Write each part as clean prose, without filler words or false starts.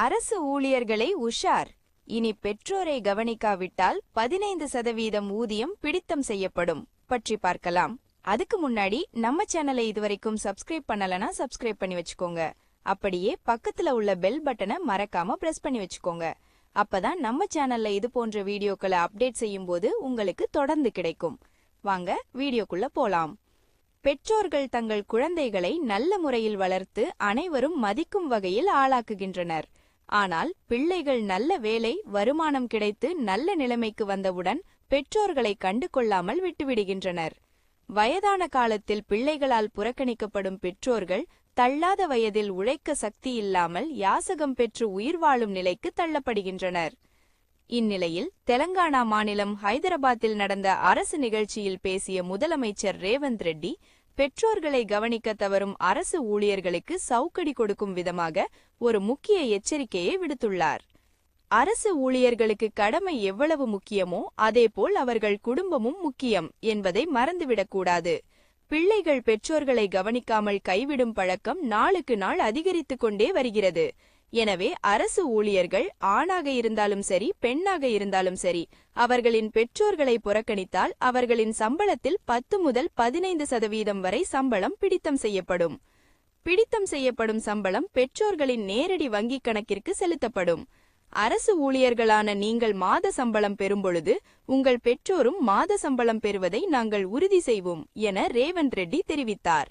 அரசு ஊழியர்களை உஷார். இனி பெற்றோரை கவனிக்காவிட்டால் 15% ஊதியம் பிடித்தம் செய்யப்படும் பற்றி பார்க்கலாம். அதுக்கு முன்னாடி நம்ம சேனலை இதுவரைக்கும் சப்ஸ்கிரைப் பண்ணலனா சப்ஸ்கிரைப் பண்ணி வச்சுக்கோங்க. அப்படியே பக்கத்துல உள்ள பெல் பட்டனை மறக்காம பிரஸ் பண்ணி வச்சுக்கோங்க. அப்பதான் நம்ம சேனல்ல இது போன்ற வீடியோக்களை அப்டேட் செய்யும் போது உங்களுக்கு தொடர்ந்து கிடைக்கும். வாங்க வீடியோக்குள்ள போலாம். பெற்றோர்கள் தங்கள் குழந்தைகளை நல்ல முறையில் வளர்த்து அனைவரும் மதிக்கும் வகையில் ஆளாக்குகின்றனர். ஆனால் பிள்ளைகள் நல்ல வேலை, வருமானம் கிடைத்து நல்ல நிலைமைக்கு வந்தவுடன் பெற்றோர்களை கண்டு கொள்ளாமல் விட்டுவிடுகின்றனர். வயதான காலத்தில் பிள்ளைகளால் புறக்கணிக்கப்படும் பெற்றோர்கள் தள்ளாத வயதில் உழைக்க சக்தி இல்லாமல் யாசகம் பெற்று உயிர் வாழும் நிலைக்கு தள்ளப்படுகின்றனர். இந்நிலையில் தெலங்கானா மாநிலம் ஹைதராபாத்தில் நடந்த அரசு நிகழ்ச்சியில் பேசிய முதலமைச்சர் ரேவந்த் ரெட்டி, பெற்றோர்களை கவனிக்க தவறும் அரசு ஊழியர்களுக்கு சவுக்கடி கொடுக்கும் விதமாக ஒரு முக்கிய எச்சரிக்கையை விடுத்துள்ளார். அரசு ஊழியர்களுக்கு கடமை எவ்வளவு முக்கியமோ அதேபோல் அவர்கள் குடும்பமும் முக்கியம் என்பதை மறந்துவிடக்கூடாது. பிள்ளைகள் பெற்றோர்களை கவனிக்காமல் கைவிடும் பழக்கம் நாளுக்கு நாள் அதிகரித்துக் கொண்டே வருகிறது. எனவே அரசு ஊழியர்கள் ஆணாக இருந்தாலும் சரி, பெண்ணாக இருந்தாலும் சரி, அவர்களின் பெற்றோர்களை புறக்கணித்தால் அவர்களின் சம்பளத்தில் 10 முதல் 15% வரை சம்பளம் பிடித்தம் செய்யப்படும். பிடித்தம் செய்யப்படும் சம்பளம் பெற்றோர்களின் நேரடி வங்கிக் கணக்கிற்கு செலுத்தப்படும். அரசு ஊழியர்களான நீங்கள் மாத சம்பளம் பெறும்பொழுது உங்கள் பெற்றோரும் மாத சம்பளம் பெறுவதை நாங்கள் உறுதி செய்வோம் என ரேவந்த் ரெட்டி தெரிவித்தார்.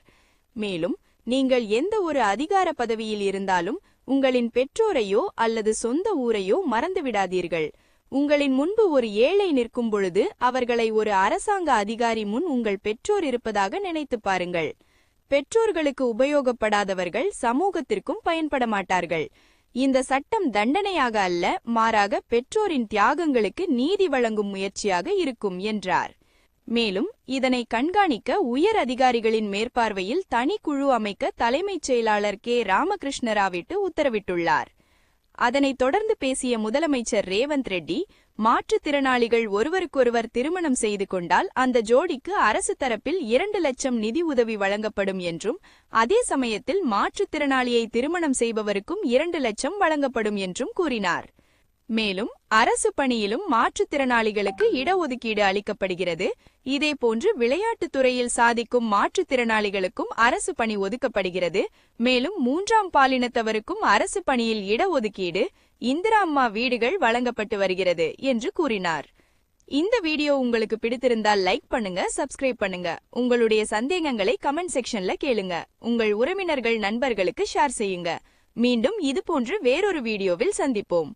மேலும் நீங்கள் எந்த ஒரு அதிகார பதவியில் இருந்தாலும் உங்களின் பெற்றோரையோ அல்லது சொந்த ஊரையோ மறந்துவிடாதீர்கள். உங்களின் முன்பு ஒரு ஏழை நிற்கும் பொழுது அவர்களை ஒரு அரசாங்க அதிகாரி முன் உங்கள் பெற்றோர் இருப்பதாக நினைத்து பாருங்கள். பெற்றோர்களுக்கு உபயோகப்படாதவர்கள் சமூகத்திற்கும் பயன்பட மாட்டார்கள். இந்த சட்டம் தண்டனையாக அல்ல, மாறாக பெற்றோரின் தியாகங்களுக்கு நீதி வழங்கும் முயற்சியாக இருக்கும் என்றார். மேலும் இதனை கண்காணிக்க உயர் அதிகாரிகளின் மேற்பார்வையில் தனி குழு அமைக்க தலைமைச் செயலாளர் கே. ராமகிருஷ்ண ராவிட்டு உத்தரவிட்டுள்ளார். அதனைத் தொடர்ந்து பேசிய முதலமைச்சர் ரேவந்த் ரெட்டி, மாற்றுத்திறனாளிகள் ஒருவருக்கொருவர் திருமணம் செய்து கொண்டால் அந்த ஜோடிக்கு அரசு தரப்பில் 2 லட்சம் நிதி உதவி வழங்கப்படும் என்றும், அதே சமயத்தில் மாற்றுத்திறனாளியை திருமணம் செய்பவருக்கும் 2 லட்சம் வழங்கப்படும் என்றும் கூறினார். மேலும் அரசு பணியிலும் மாற்றுத்திறனாளிகளுக்கு இடஒதுக்கீடு அளிக்கப்படுகிறது. இதேபோன்று விளையாட்டுத் துறையில் சாதிக்கும் மாற்றுத்திறனாளிகளுக்கும் அரசு பணி ஒதுக்கப்படுகிறது. மேலும் 3ஆம் பாலினத்தவருக்கும் அரசு பணியில் இடஒதுக்கீடு, இந்திரா அம்மா வீடுகள் வழங்கப்பட்டு வருகிறது என்று கூறினார். இந்த வீடியோ உங்களுக்கு பிடித்திருந்தால் லைக் பண்ணுங்க, சப்ஸ்கிரைப் பண்ணுங்க. உங்களுடைய சந்தேகங்களை கமெண்ட் செக்ஷன்ல கேளுங்க. உங்கள் உறவினர்கள், நண்பர்களுக்கு ஷேர் செய்யுங்க. மீண்டும் இதுபோன்று வேறொரு வீடியோவில் சந்திப்போம்.